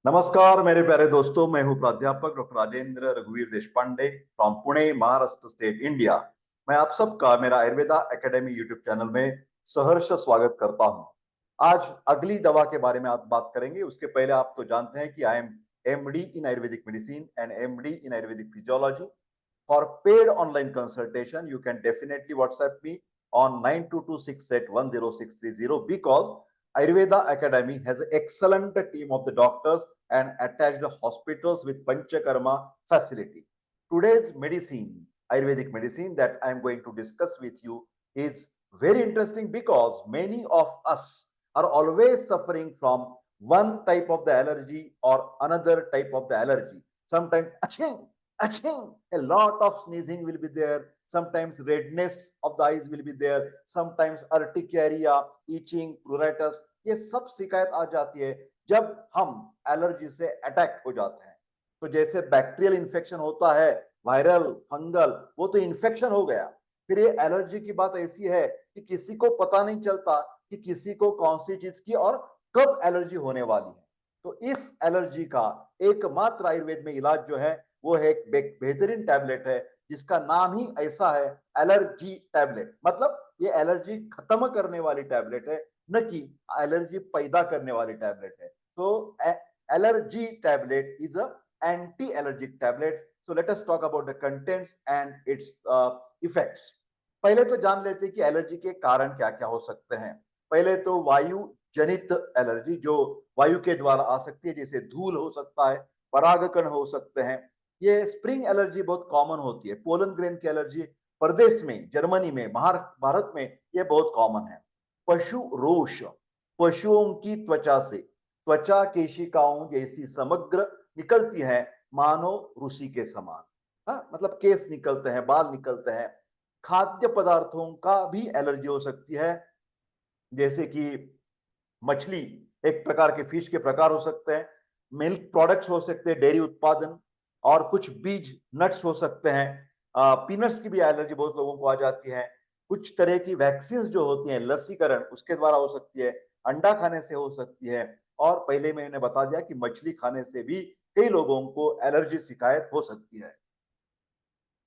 नमस्कार मेरे प्यारे दोस्तों, मैं हूं प्राध्यापक डॉक्टर राजेंद्र रघुवीर Deshpande from Pune, Maharashtra state, India. मैं आप सबका मेरा आयुर्वेदा एकेडमी यूट्यूब चैनल में सहर्ष स्वागत करता हूं। आज अगली दवा के बारे में आप बात करेंगे। उसके पहले आप तो जानते हैं कि I am MD in Ayurvedic medicine and MD in Ayurvedic physiology. For paid online consultation, you can definitely WhatsApp me on 9226810630 because Ayurveda Academy has an excellent team of the doctors and attached hospitals with Panchakarma facility. Today's medicine, Ayurvedic medicine that I am going to discuss with you is very interesting because many of us are always suffering from one type of the allergy or another type of the allergy. Sometimes aching, a lot of sneezing will be there. Sometimes redness of the eyes will be there. Sometimes urticaria, itching, pruritus, ये सब शिकायत आ जाती है जब हम allergy से attack हो जाते हैं। तो जैसे बैक्टीरियल इन्फेक्शन होता है, वायरल, फंगल, वो तो इन्फेक्शन हो गया। फिर ये एलर्जी की बात ऐसी है कि किसी को पता नहीं चलता कि किसी को कौन सी चीज की और कब एलर्जी होने वाली है। तो इस एलर्जी का एकमात्र आयुर्वेद में इलाज जो है वो है एक बेहतरीन टैबलेट है जिसका नाम ही ऐसा है, एलर्जी टैबलेट। मतलब ये एलर्जी खत्म करने वाली टैबलेट है, न कि एलर्जी पैदा करने वाली टैबलेट है। तो allergy tablet is a anti allergic tablet. So let us talk about the contents and it's effects. पहले तो जान लेते हैं कि एलर्जी के कारण क्या क्या हो सकते हैं। पहले तो वायु जनित एलर्जी जो वायु के द्वारा आ सकती है, जैसे धूल हो सकता है, परागकण हो सकते हैं। ये स्प्रिंग एलर्जी बहुत कॉमन होती है। पोलन ग्रेन की एलर्जी प्रदेश में, जर्मनी में, भारत में ये बहुत कॉमन है। पशु रोष, पशुओं की त्वचा से त्वचा केशिकाओं जैसी समग्र निकलती है, मानो रूसी के समान। हाँ, मतलब केस निकलते हैं, बाल निकलते हैं। खाद्य पदार्थों का भी एलर्जी हो सकती है, जैसे कि मछली, एक प्रकार के फिश के प्रकार हो सकते हैं। मिल्क प्रोडक्ट्स हो सकते हैं, डेयरी उत्पादन, और कुछ बीज नट्स हो सकते हैं। पीनट्स की भी एलर्जी बहुत लोगों को आ जाती है। कुछ तरह की वैक्सीन जो होती हैं, लसीकरण, उसके द्वारा हो सकती है। अंडा खाने से हो सकती है। और पहले मैंने बता दिया कि मछली खाने से भी कई लोगों को एलर्जी शिकायत हो सकती है।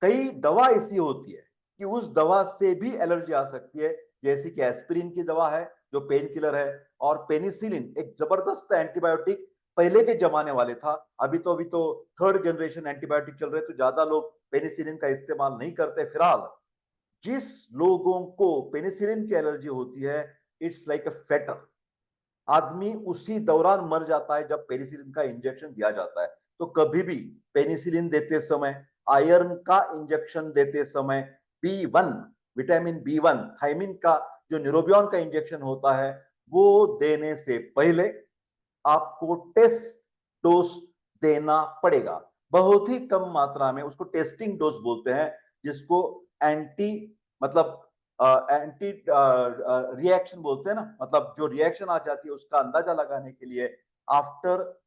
कई दवा ऐसी होती है कि उस दवा से भी एलर्जी आ सकती है, जैसे कि एस्पिरिन की दवा है जो पेन किलर है, और पेनिसिलिन एक जबरदस्त एंटीबायोटिक पहले के जमाने वाले था। अभी तो थर्ड जनरेशन एंटीबायोटिक चल रहे, तो ज्यादा लोग पेनिसिलिन का इस्तेमाल नहीं करते। फिलहाल जिस लोगों को पेनिसिलिन की एलर्जी होती है, इट्स लाइक अ फेटर। आदमी उसी दौरान मर जाता है जब पेनिसिलिन का इंजेक्शन दिया जाता है। तो कभी भी पेनिसिलिन देते समय, आयरन का इंजेक्शन देते समय, बी 1, विटामिन बी 1, थायमिन का जो न्यूरोबियन का इंजेक्शन होता है, वो देने से पहले आपको टेस्ट डोज देना पड़ेगा। बहुत ही कम मात्रा में, उसको टेस्टिंग डोज बोलते हैं, जिसको एंटी मतलब एंटी रिएक्शन बोलते हैं ना, मतलब जो रिएक्शन आ जाती है उसका अंदाजा लगाने के लिए आफ्टर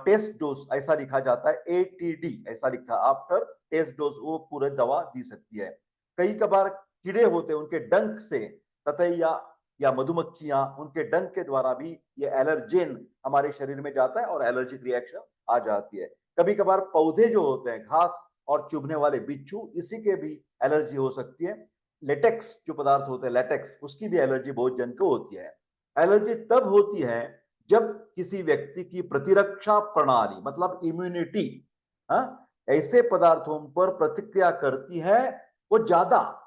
टेस्ट डोज ऐसा लिखा जाता है, एटीडी ऐसा लिखा है, आफ्टर टेस्ट डोज वो पूरे दवा दी सकती है। कई कबार कीड़े होते हैं, उनके डंक से, ततैया या मधुमक्खियां, उनके डंक के द्वारा भी ये एलर्जेन हमारे शरीर में जाता है और एलर्जिक रिएक्शन आ जाती है। कभी कभार पौधे जो होते हैं, घास और चुभने वाले बिच्छू, इसी के भी एलर्जी हो सकती है। लेटेक्स जो पदार्थ होते हैं, लेटेक्स, उसकी भी एलर्जी बहुत जन को होती है। एलर्जी तब होती है जब किसी व्यक्ति की प्रतिरक्षा प्रणाली, मतलब इम्यूनिटी, ऐसे पदार्थों पर प्रतिक्रिया करती है, वो ज्यादा,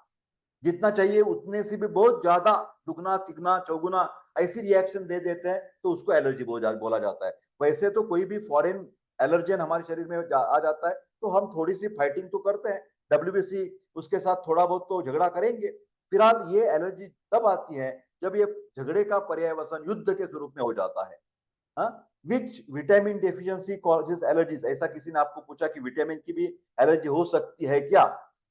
जितना चाहिए उतने से भी बहुत ज्यादा, दुगना तिगना चौगुना ऐसी रिएक्शन दे देते हैं, तो उसको एलर्जी बोला जाता है। वैसे तो कोई भी फॉरेन एलर्जेन हमारे शरीर में आ जाता है तो हम थोड़ी सी फाइटिंग तो करते हैं, डब्ल्यूबीसी उसके साथ थोड़ा बहुत तो झगड़ा करेंगे। फिलहाल ये एलर्जी तब आती है जब ये झगड़े का पर्यायवसन युद्ध के स्वरूप में हो जाता है। हाँ, which vitamin deficiency causes allergies, ऐसा किसी ने आपको पूछा कि विटामिन की भी एलर्जी हो सकती है क्या?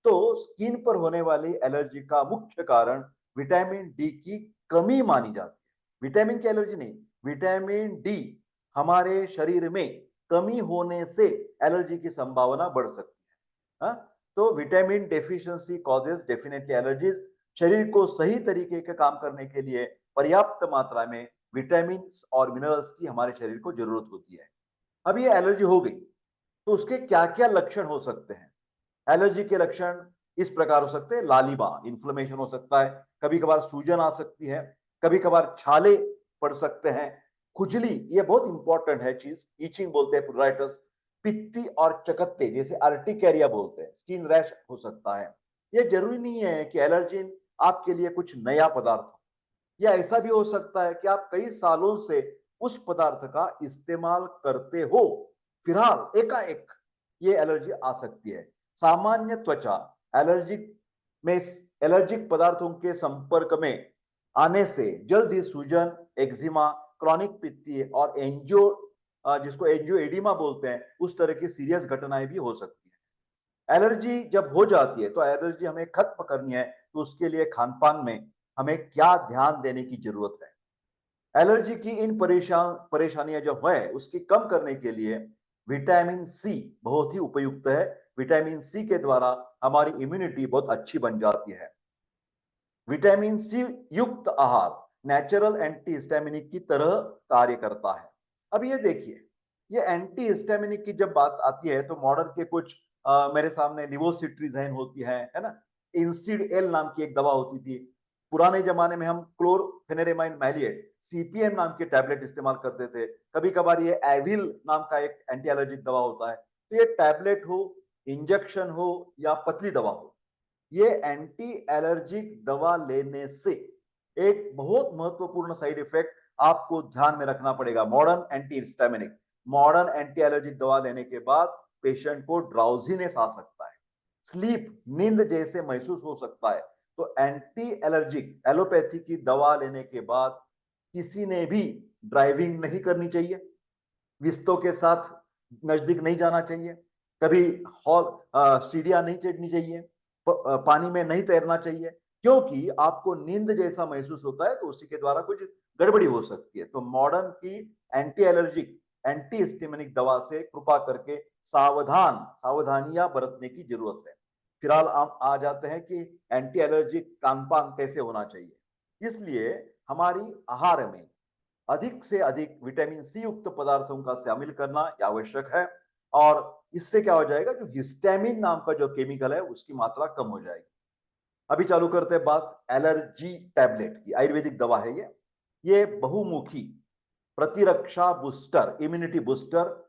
तो स्किन पर होने वाली एलर्जी का मुख्य कारण विटामिन डी की कमी मानी जाती है। विटामिन की एलर्जी नहीं, विटामिन डी हमारे शरीर में कमी होने से एलर्जी की संभावना बढ़ सकती है। हाँ? तो vitamin deficiency causes definitely allergies. शरीर को सही तरीके के काम करने के लिए पर्याप्त मात्रा में विटामिन और मिनरल्स की हमारे शरीर को जरूरत होती है। अब ये एलर्जी हो गई तो उसके क्या क्या लक्षण हो सकते हैं? एलर्जी के लक्षण इस प्रकार हो सकते हैं। लालिमा, इन्फ्लेमेशन हो सकता है, कभी कभार सूजन आ सकती है, कभी कभार छाले पड़ सकते हैं, खुजली, ये बहुत इंपॉर्टेंट है चीज, ईचिंग बोलते हैं प्यूराइटस, पित्ती और चकत्ते जैसे अर्टिकेरिया बोलते हैं, स्किन रैश हो सकता है। ये जरूरी नहीं है कि एलर्जिन आपके लिए कुछ नया पदार्थ हो, या ऐसा भी हो सकता है कि आप कई सालों से उस पदार्थ का इस्तेमाल करते हो, फिलहाल एकाएक ये एलर्जी आ सकती है। सामान्य त्वचा एलर्जिक में एलर्जिक पदार्थों के संपर्क में आने से जल्द ही सूजन, एक्जिमा, क्रॉनिक पित्ती और एंजियो, जिसको एंजियो एडिमा बोलते हैं, उस तरह की सीरियस घटनाएं भी हो सकती है। एलर्जी जब हो जाती है तो एलर्जी हमें खत्म करनी है, तो उसके लिए खान पान में हमें क्या ध्यान देने की जरूरत है? एलर्जी की इन परेशानियां जो है उसकी कम करने के लिए विटामिन सी बहुत ही उपयुक्त है। विटामिन सी के द्वारा हमारी इम्यूनिटी बहुत अच्छी बन जाती है। विटामिन सी युक्त आहार नेचुरल एंटी हिस्टामिनिक की तरह कार्य करता है। अब ये देखिए, ये एंटी हिस्टामिनिक की जब बात आती है तो मॉडर्न के कुछ मेरे सामने लिवोसिट्रिजिन होती है ना, इंसिड एल नाम की एक दवा होती थी। पुराने जमाने में हम क्लोरफेनेरेमाइन मैलिएट सीपीएम नाम के टैबलेट इस्तेमाल करते थे। कभी कभार ये एविल नाम का एक एंटी एलर्जिक दवा होता है। तो ये टैबलेट हो, इंजेक्शन हो या पतली दवा हो, ये एंटी एलर्जिक दवा लेने से एक बहुत महत्वपूर्ण साइड इफेक्ट आपको ध्यान में रखना पड़ेगा। Modern anti histaminic, modern anti allergic दवा लेने के बाद पेशेंट को ड्राउजीनेस आ सकता है, स्लीप, नींद जैसे महसूस हो सकता है। तो एंटी एलर्जिक एलोपैथी की दवा लेने के बाद किसी ने भी ड्राइविंग नहीं करनी चाहिए, विस्तों के साथ नजदीक नहीं जाना चाहिए, कभी हॉल सीढ़ियां नहीं चढ़नी चाहिए, पानी में नहीं तैरना चाहिए, क्योंकि आपको नींद जैसा महसूस होता है तो उसी के द्वारा कुछ गड़बड़ी हो सकती है। तो मॉडर्न की एंटी एलर्जिक एंटी हिस्टामिनिक दवा से कृपा करके सावधानियां बरतने की जरूरत है। फिलहाल हम आ जाते हैं कि एंटी एलर्जिक खानपान कैसे होना चाहिए। इसलिए हमारी आहार में अधिक से अधिक विटामिन सी युक्त पदार्थों का शामिल करना आवश्यक है, और इससे क्या हो जाएगा, जो हिस्टामिन नाम का जो केमिकल है उसकी मात्रा कम हो जाएगी। अभी चालू करते हैं बात एलर्जी टैबलेट की। आयुर्वेदिक दवा है ये बहुमुखी प्रतिरक्षा बूस्टर, इम्यूनिटी बूस्टर।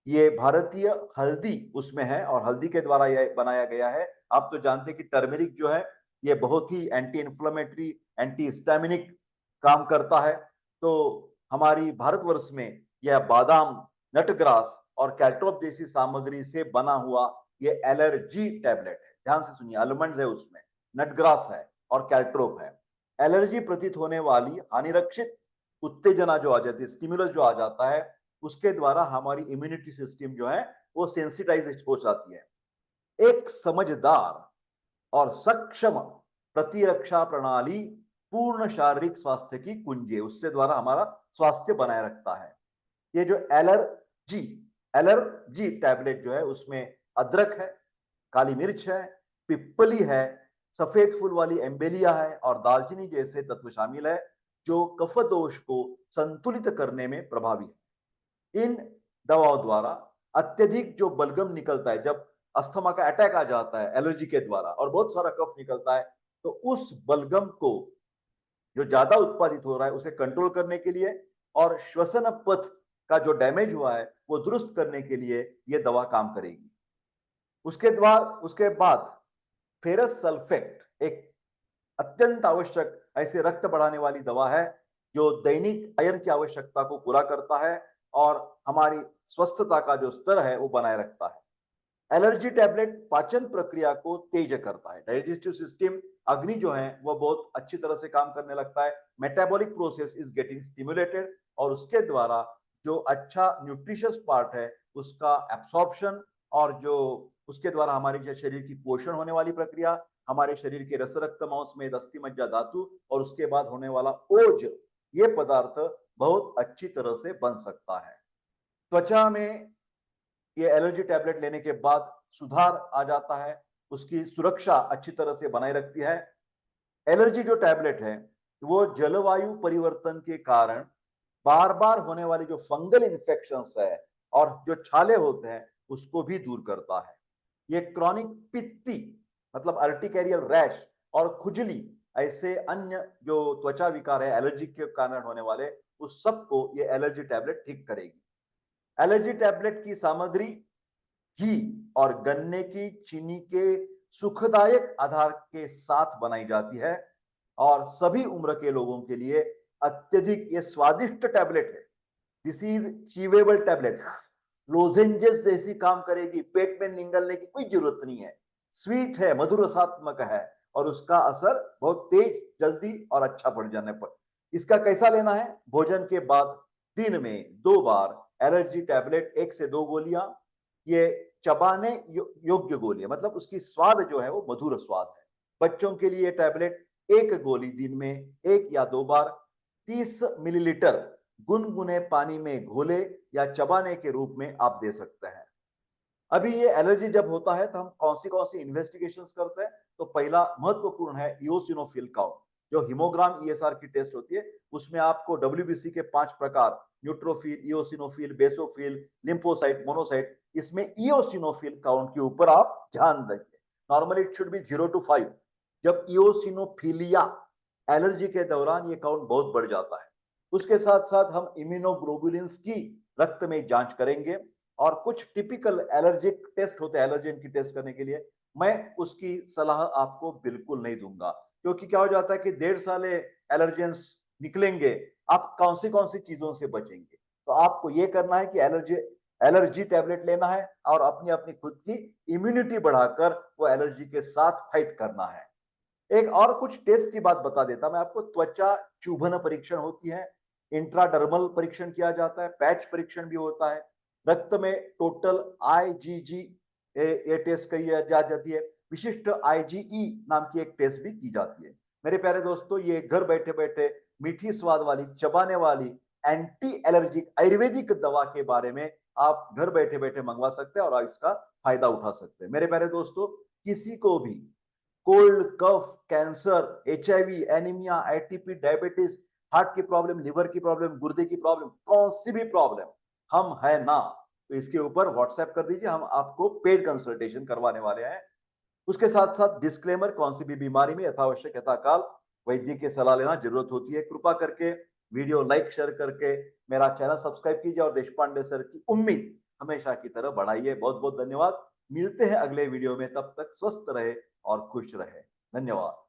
ये भारतीय हल्दी उसमें है और हल्दी के द्वारा यह बनाया गया है। आप तो जानते हैं कि टर्मेरिक जो है ये बहुत ही एंटी इंफ्लेमेटरी, एंटी हिस्टामिनिक काम करता है। तो हमारी भारतवर्ष में यह बादाम, नटग्रास और कैल्ट्रोप जैसी सामग्री से बना हुआ ये एलर्जी टैबलेट है। ध्यान से सुनिए, आलमंड है उसमें, नटग्रास है और कैल्ट्रोप है। एलर्जी प्रतीत होने वाली हानिरक्षित उत्तेजना जो आ जाती है, स्टिमुलस जो आ जाता है, उसके द्वारा हमारी इम्यूनिटी सिस्टम जो है वो सेंसिटाइज हो जाती है। एक समझदार और सक्षम प्रतिरक्षा प्रणाली पूर्ण शारीरिक स्वास्थ्य की कुंजी है, उससे द्वारा हमारा स्वास्थ्य बनाए रखता है। ये जो एलर्जी एलर्जी टैबलेट जो है उसमें अदरक है, काली मिर्च है, पिप्पली है, सफेद फूल वाली एम्बेलिया है और दालचीनी जैसे तत्व शामिल है, जो कफ दोष को संतुलित करने में प्रभावी है। इन दवाओं द्वारा अत्यधिक जो बलगम निकलता है, जब अस्थमा का अटैक आ जाता है एलर्जी के द्वारा और बहुत सारा कफ निकलता है, तो उस बलगम को जो ज्यादा उत्पादित हो रहा है उसे कंट्रोल करने के लिए और श्वसन पथ का जो डैमेज हुआ है वो दुरुस्त करने के लिए ये दवा काम करेगी। उसके बाद फेरस सल्फेट एक अत्यंत आवश्यक ऐसे रक्त बढ़ाने वाली दवा है जो दैनिक आयरन की आवश्यकता को पूरा करता है और हमारी स्वस्थता का जो स्तर है वो बनाए रखता है। एलर्जी टैबलेट पाचन प्रक्रिया को तेज करता है, डाइजेस्टिव सिस्टम अग्नि जो है वो बहुत अच्छी तरह से काम करने लगता है। Metabolic process is getting stimulated और उसके द्वारा जो अच्छा न्यूट्रिशियस पार्ट है उसका एब्सॉर्प्शन, और जो उसके द्वारा हमारे जो शरीर की पोषण होने वाली प्रक्रिया, हमारे शरीर के रस रक्त मांस में अस्थि मज्जा धातु और उसके बाद होने वाला ओज, ये पदार्थ बहुत अच्छी तरह से बन सकता है। त्वचा में ये एलर्जी टैबलेट लेने के बाद सुधार आ जाता है, उसकी सुरक्षा अच्छी तरह से बनाए रखती है। एलर्जी जो टैबलेट है वो जलवायु परिवर्तन के कारण बार बार होने वाली जो फंगल इन्फेक्शंस है और जो छाले होते हैं उसको भी दूर करता है। ये क्रॉनिक पित्ती मतलब अर्टिकेरियल रैश और खुजली ऐसे अन्य जो त्वचा विकार है एलर्जी के कारण होने वाले उस सबको ये एलर्जी टैबलेट ठीक करेगी। एलर्जी टैबलेट की सामग्री घी और गन्ने की चीनी के सुखदायक आधार के साथ बनाई जाती है और सभी उम्र के लोगों के लिए अत्यधिक ये स्वादिष्ट टैबलेट है। दिस इज चीवेबल टैबलेट, लोजेंजेस जैसी काम करेगी, पेट में निगलने की कोई जरूरत नहीं है। स्वीट है, मधुर रसात्मक है और उसका असर बहुत तेज, जल्दी और अच्छा पड़ जाने पर। इसका कैसा लेना है? भोजन के बाद दिन में 2 बार एलर्जी टैबलेट 1 से 2 गोलियां। ये चबाने योग्य गोलियां, मतलब उसकी स्वाद जो है वो मधुर स्वाद है। बच्चों के लिए टैबलेट 1 गोली दिन में 1 या 2 बार 30 मिलीलीटर गुनगुने पानी में घोले या चबाने के रूप में आप दे सकते हैं। अभी ये एलर्जी जब होता है तो हम कौन सी इन्वेस्टिगेशंस करते हैं? तो पहला महत्वपूर्ण है इओसिनोफिल काउंट, जो हिमोग्राम ईएसआर की टेस्ट होती है। उसमें आपको डब्ल्यूबीसी के 5 प्रकार, neutrophil, eosinophil, basophil, lymphocyte, monocyte, इसमें इओसिनोफिल काउंट के ऊपर आप ध्यान देंगे। Normally it should be 0 to 5। जब इओसिनोफिलिया एलर्जी के दौरान ये काउंट बहुत बढ़ जाता है। उसके साथ साथ हम इम्यूनोग्लोबुलिन्स की रक्त में जांच करेंगे और कुछ टिपिकल एलर्जिक टेस्ट होते हैं एलर्जेन की टेस्ट करने के लिए। मैं उसकी सलाह आपको बिल्कुल नहीं दूंगा, क्योंकि क्या हो जाता है कि 1.5 साल एलर्जेंस निकलेंगे, आप कौन सी चीजों से बचेंगे? तो आपको ये करना है कि एलर्जी टैबलेट लेना है और अपनी अपनी खुद की इम्यूनिटी बढ़ाकर वो एलर्जी के साथ फाइट करना है। एक और कुछ टेस्ट की बात बता देता मैं आपको। त्वचा चुभन परीक्षण होती है, इंट्राडर्मल परीक्षण किया जाता है, पैच परीक्षण भी होता है, रक्त में टोटल आईजीजी ये टेस्ट की जा जाती है, विशिष्ट आईजीई नाम की एक टेस्ट भी की जाती है। मेरे प्यारे दोस्तों, ये घर बैठे बैठे मीठी स्वाद वाली चबाने वाली एंटी एलर्जिक आयुर्वेदिक दवा के बारे में आप घर बैठे बैठे मंगवा सकते हैं और इसका फायदा उठा सकते हैं। मेरे प्यारे दोस्तों, किसी को भी cold, cough, cancer, HIV, anaemia, ATP, diabetes, heart की प्रॉब्लम, लिवर की प्रॉब्लम, गुर्दे की प्रॉब्लम, कौन सी भी प्रॉब्लम, हम है ना, तो इसके ऊपर व्हाट्सएप कर दीजिए, हम आपको पेड कंसल्टेशन करवाने वाले हैं। उसके साथ साथ डिस्क्लेमर, कौन सी भी बीमारी में यथावश्यक यथाकाल वैद्य की सलाह लेना जरूरत होती है। कृपा करके वीडियो लाइक शेयर करके मेरा चैनल सब्सक्राइब कीजिए और देशपांडे सर की उम्मीद हमेशा की तरह बढ़ाइए। बहुत बहुत धन्यवाद। मिलते हैं अगले वीडियो में, तब तक स्वस्थ रहे और खुश रहे। धन्यवाद।